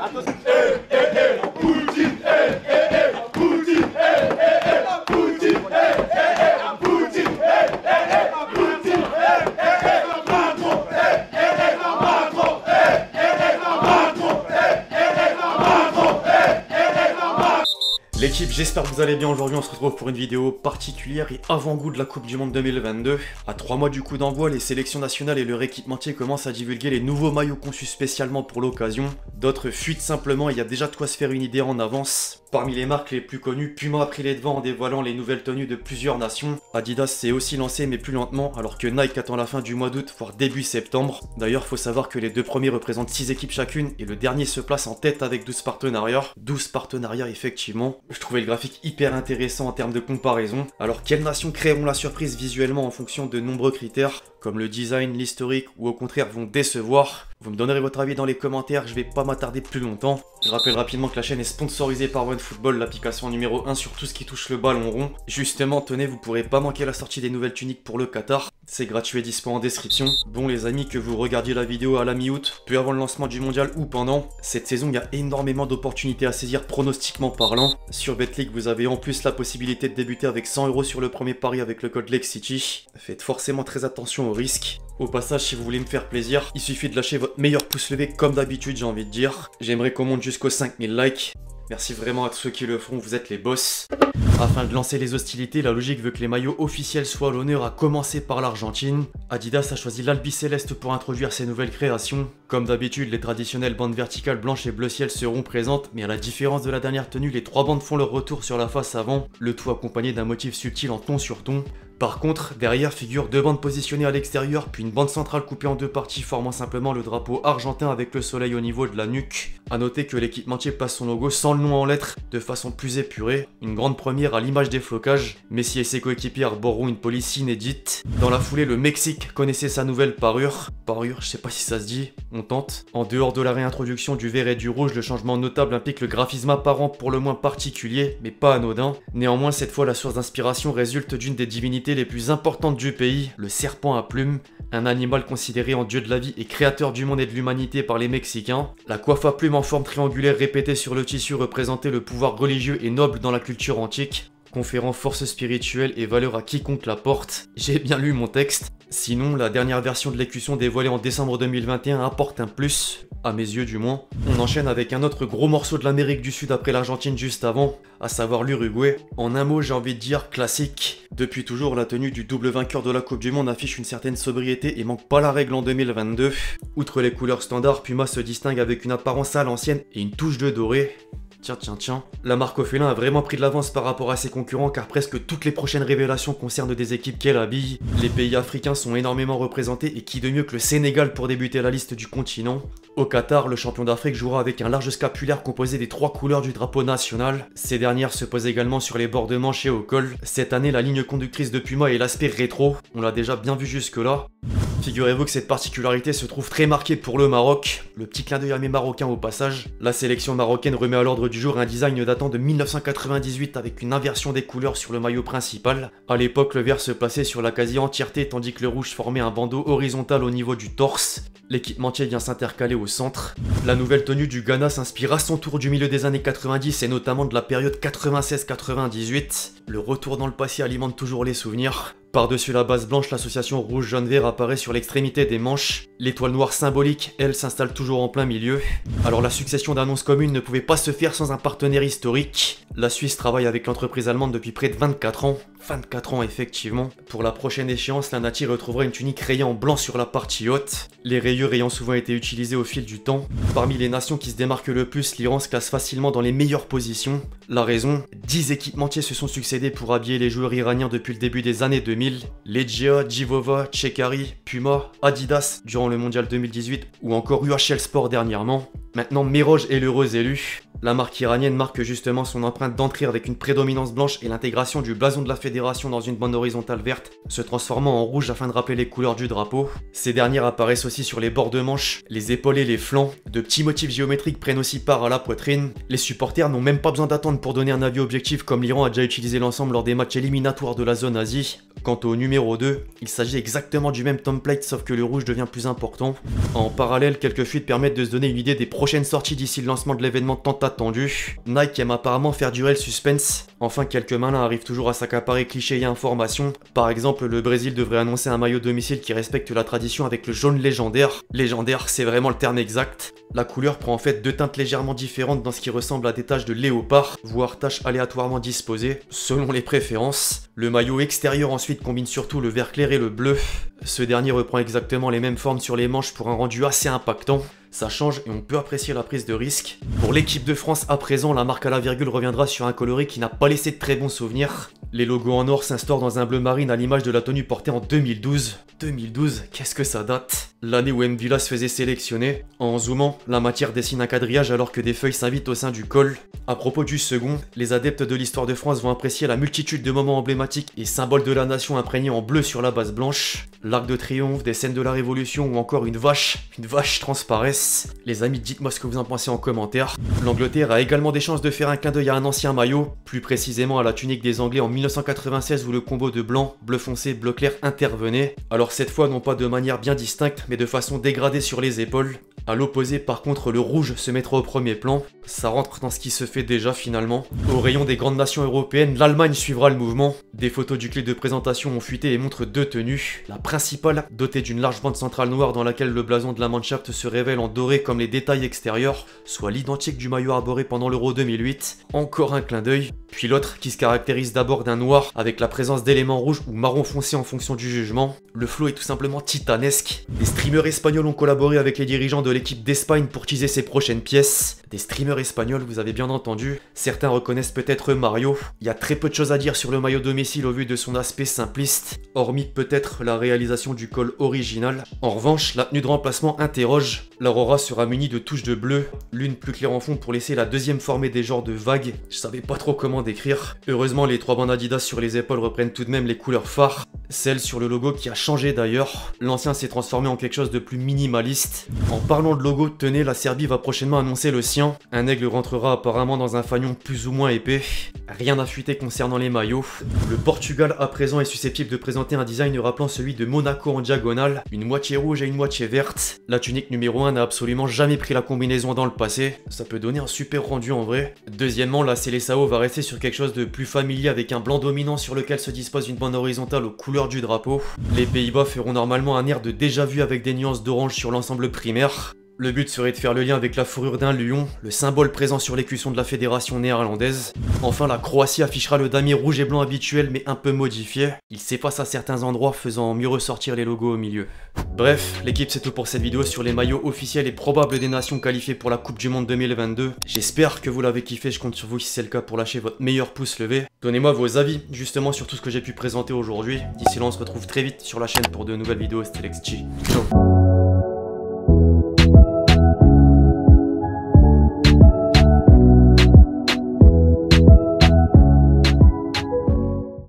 Attention. Poutine, Poutine, Poutine, Poutine, Poutine, Macron, Macron, L'équipe, j'espère que vous allez bien. Aujourd'hui on se retrouve pour une vidéo particulière et avant-goût de la Coupe du Monde 2022. À 3 mois du coup d'envoi, les sélections nationales et leur équipementier commencent à divulguer les nouveaux maillots conçus spécialement pour l'occasion. D'autres fuitent simplement et il y a déjà de quoi se faire une idée en avance. Parmi les marques les plus connues, Puma a pris les devants en dévoilant les nouvelles tenues de plusieurs nations. Adidas s'est aussi lancé mais plus lentement, alors que Nike attend la fin du mois d'août, voire début septembre. D'ailleurs, faut savoir que les deux premiers représentent 6 équipes chacune et le dernier se place en tête avec 12 partenariats. 12 partenariats effectivement. Je trouvais le graphique hyper intéressant en termes de comparaison. Alors quelles nations créeront la surprise visuellement en fonction de nombreux critères, comme le design, l'historique ou au contraire vont décevoir? Vous me donnerez votre avis dans les commentaires, je vais pas m'attarder plus longtemps. Je rappelle rapidement que la chaîne est sponsorisée par OneFootball, l'application numéro 1 sur tout ce qui touche le ballon rond. Justement, tenez, vous pourrez pas manquer la sortie des nouvelles tuniques pour le Qatar. C'est gratuit et dispo en description. Bon les amis, que vous regardiez la vidéo à la mi-août, peu avant le lancement du mondial ou pendant, cette saison il y a énormément d'opportunités à saisir pronostiquement parlant. Sur Betclic, vous avez en plus la possibilité de débuter avec 100 € sur le premier pari avec le code LEXCITY. Faites forcément très attention aux risques. Au passage, si vous voulez me faire plaisir, il suffit de lâcher votre meilleur pouce levé comme d'habitude, j'ai envie de dire. J'aimerais qu'on monte jusqu'aux 5000 likes. Merci vraiment à tous ceux qui le feront, vous êtes les boss. Afin de lancer les hostilités, la logique veut que les maillots officiels soient à l'honneur, à commencer par l'Argentine. Adidas a choisi l'Albiceleste pour introduire ses nouvelles créations. Comme d'habitude, les traditionnelles bandes verticales blanches et bleu ciel seront présentes, mais à la différence de la dernière tenue, les 3 bandes font leur retour sur la face avant, le tout accompagné d'un motif subtil en ton sur ton. Par contre, derrière figurent 2 bandes positionnées à l'extérieur, puis une bande centrale coupée en 2 parties formant simplement le drapeau argentin avec le soleil au niveau de la nuque. A noter que l'équipementier passe son logo sans le nom en lettres, de façon plus épurée, une grande première à l'image des flocages. Messi et ses coéquipiers arboreront une police inédite. Dans la foulée, le Mexique connaissait sa nouvelle parure. Parure, je sais pas si ça se dit, on tente. En dehors de la réintroduction du vert et du rouge, le changement notable implique le graphisme apparent pour le moins particulier, mais pas anodin. Néanmoins, cette fois, la source d'inspiration résulte d'une des divinités les plus importantes du pays, le serpent à plumes, un animal considéré en dieu de la vie et créateur du monde et de l'humanité par les Mexicains. La coiffe à plumes en forme triangulaire répétée sur le tissu représentait le pouvoir religieux et noble dans la culture antique, conférant force spirituelle et valeur à quiconque la porte. J'ai bien lu mon texte. Sinon, la dernière version de l'écusson dévoilée en décembre 2021 apporte un plus, à mes yeux du moins. On enchaîne avec un autre gros morceau de l'Amérique du Sud après l'Argentine juste avant, à savoir l'Uruguay. En un mot, j'ai envie de dire classique. Depuis toujours, la tenue du double vainqueur de la Coupe du Monde affiche une certaine sobriété et manque pas la règle en 2022. Outre les couleurs standards, Puma se distingue avec une apparence à l'ancienne et une touche de doré. Tiens. La marque au félin a vraiment pris de l'avance par rapport à ses concurrents car presque toutes les prochaines révélations concernent des équipes qu'elle habille. Les pays africains sont énormément représentés et qui de mieux que le Sénégal pour débuter la liste du continent. Au Qatar, le champion d'Afrique jouera avec un large scapulaire composé des 3 couleurs du drapeau national. Ces dernières se posent également sur les bords de manche et au col. Cette année, la ligne conductrice de Puma est l'aspect rétro. On l'a déjà bien vu jusque là. Figurez-vous que cette particularité se trouve très marquée pour le Maroc. Le petit clin d'œil à mes Marocains au passage. La sélection marocaine remet à l'ordre du jour un design datant de 1998 avec une inversion des couleurs sur le maillot principal. A l'époque, le vert se plaçait sur la quasi-entièreté tandis que le rouge formait un bandeau horizontal au niveau du torse. L'équipementier vient s'intercaler au centre. La nouvelle tenue du Ghana s'inspire à son tour du milieu des années 90 et notamment de la période 96-98. Le retour dans le passé alimente toujours les souvenirs. Par-dessus la base blanche, l'association rouge-jaune-vert apparaît sur l'extrémité des manches. L'étoile noire symbolique, elle, s'installe toujours en plein milieu. Alors la succession d'annonces communes ne pouvait pas se faire sans un partenaire historique. La Suisse travaille avec l'entreprise allemande depuis près de 24 ans. 24 ans effectivement. Pour la prochaine échéance, la Nati retrouvera une tunique rayée en blanc sur la partie haute. Les rayures ayant souvent été utilisées au fil du temps. Parmi les nations qui se démarquent le plus, l'Iran se classe facilement dans les meilleures positions. La raison, 10 équipementiers se sont succédés pour habiller les joueurs iraniens depuis le début des années 2000. Legia, Givova, Tchekari, Puma, Adidas durant le mondial 2018 ou encore UHL Sport dernièrement. Maintenant, Meroj est l'heureux élu. La marque iranienne marque justement son empreinte d'entrée avec une prédominance blanche et l'intégration du blason de la fédération dans une bande horizontale verte, se transformant en rouge afin de rappeler les couleurs du drapeau. Ces dernières apparaissent aussi sur les bords de manche, les épaules et les flancs. De petits motifs géométriques prennent aussi part à la poitrine. Les supporters n'ont même pas besoin d'attendre pour donner un avis objectif comme l'Iran a déjà utilisé l'ensemble lors des matchs éliminatoires de la zone Asie. Quant au numéro 2, il s'agit exactement du même template sauf que le rouge devient plus important. En parallèle, quelques fuites permettent de se donner une idée des prochaines sorties d'ici le lancement de l'événement tant attendu. Nike aime apparemment faire durer le suspense. Enfin, quelques malins arrivent toujours à s'accaparer clichés et informations. Par exemple, le Brésil devrait annoncer un maillot domicile qui respecte la tradition avec le jaune légendaire. Légendaire, c'est vraiment le terme exact. La couleur prend en fait deux teintes légèrement différentes dans ce qui ressemble à des taches de léopard, voire taches aléatoirement disposées, selon les préférences. Le maillot extérieur ensuite combine surtout le vert clair et le bleu. Ce dernier reprend exactement les mêmes formes sur les manches pour un rendu assez impactant. Ça change et on peut apprécier la prise de risque. Pour l'équipe de France à présent, la marque à la virgule reviendra sur un coloris qui n'a pas laissé de très bons souvenirs. Les logos en or s'instaurent dans un bleu marine à l'image de la tenue portée en 2012. 2012, qu'est-ce que ça date? L'année où Mvila se faisait sélectionner. En zoomant, la matière dessine un quadrillage alors que des feuilles s'invitent au sein du col. À propos du second, les adeptes de l'histoire de France vont apprécier la multitude de moments emblématiques et symboles de la nation imprégnés en bleu sur la base blanche. L'Arc de Triomphe, des scènes de la Révolution ou encore une vache transparaissent. Les amis, dites-moi ce que vous en pensez en commentaire. L'Angleterre a également des chances de faire un clin d'œil à un ancien maillot, plus précisément à la tunique des Anglais en 1996 où le combo de blanc, bleu foncé, bleu clair intervenait. Alors cette fois non pas de manière bien distincte mais de façon dégradée sur les épaules. A l'opposé par contre le rouge se mettra au premier plan. Ça rentre dans ce qui se fait déjà finalement. Au rayon des grandes nations européennes, l'Allemagne suivra le mouvement. Des photos du clip de présentation ont fuité et montrent deux tenues. La principale, dotée d'une large bande centrale noire dans laquelle le blason de la Mannschaft se révèle en doré comme les détails extérieurs, soit l'identique du maillot arboré pendant l'Euro 2008. Encore un clin d'œil. Puis l'autre qui se caractérise d'abord d'un noir avec la présence d'éléments rouges ou marron foncé en fonction du jugement. Le flow est tout simplement titanesque. Des streamers espagnols ont collaboré avec les dirigeants de l'équipe d'Espagne pour teaser ses prochaines pièces. Des streamers espagnols, vous avez bien entendu. Certains reconnaissent peut-être Mario. Il y a très peu de choses à dire sur le maillot domicile au vu de son aspect simpliste, hormis peut-être la réalisation du col original. En revanche, la tenue de remplacement interroge. L'Aurora sera munie de touches de bleu, l'une plus claire en fond pour laisser la deuxième former des genres de vagues. Je savais pas trop comment décrire. Heureusement, les trois bandes Adidas sur les épaules reprennent tout de même les couleurs phares. Celle sur le logo qui a changé d'ailleurs. L'ancien s'est transformé en quelque chose de plus minimaliste. En parlant de logo, tenez, la Serbie va prochainement annoncer le sien. Un aigle rentrera apparemment dans un fanion plus ou moins épais. Rien à fuiter concernant les maillots. Le Portugal à présent est susceptible de présenter un design rappelant celui de Monaco en diagonale, une moitié rouge et une moitié verte. La tunique numéro 1 n'a absolument jamais pris la combinaison dans le passé. Ça peut donner un super rendu en vrai. Deuxièmement, la Seleção va rester sur quelque chose de plus familier avec un blanc dominant sur lequel se dispose une bande horizontale aux couleurs du drapeau. Les Pays-Bas feront normalement un air de déjà vu avec des nuances d'orange sur l'ensemble primaire. Le but serait de faire le lien avec la fourrure d'un lion, le symbole présent sur l'écusson de la fédération néerlandaise. Enfin, la Croatie affichera le damier rouge et blanc habituel mais un peu modifié. Il s'efface à certains endroits faisant mieux ressortir les logos au milieu. Bref, l'équipe c'est tout pour cette vidéo sur les maillots officiels et probables des nations qualifiées pour la Coupe du Monde 2022. J'espère que vous l'avez kiffé, je compte sur vous si c'est le cas pour lâcher votre meilleur pouce levé. Donnez-moi vos avis justement sur tout ce que j'ai pu présenter aujourd'hui. D'ici là on se retrouve très vite sur la chaîne pour de nouvelles vidéos. C'était LexG. Ciao.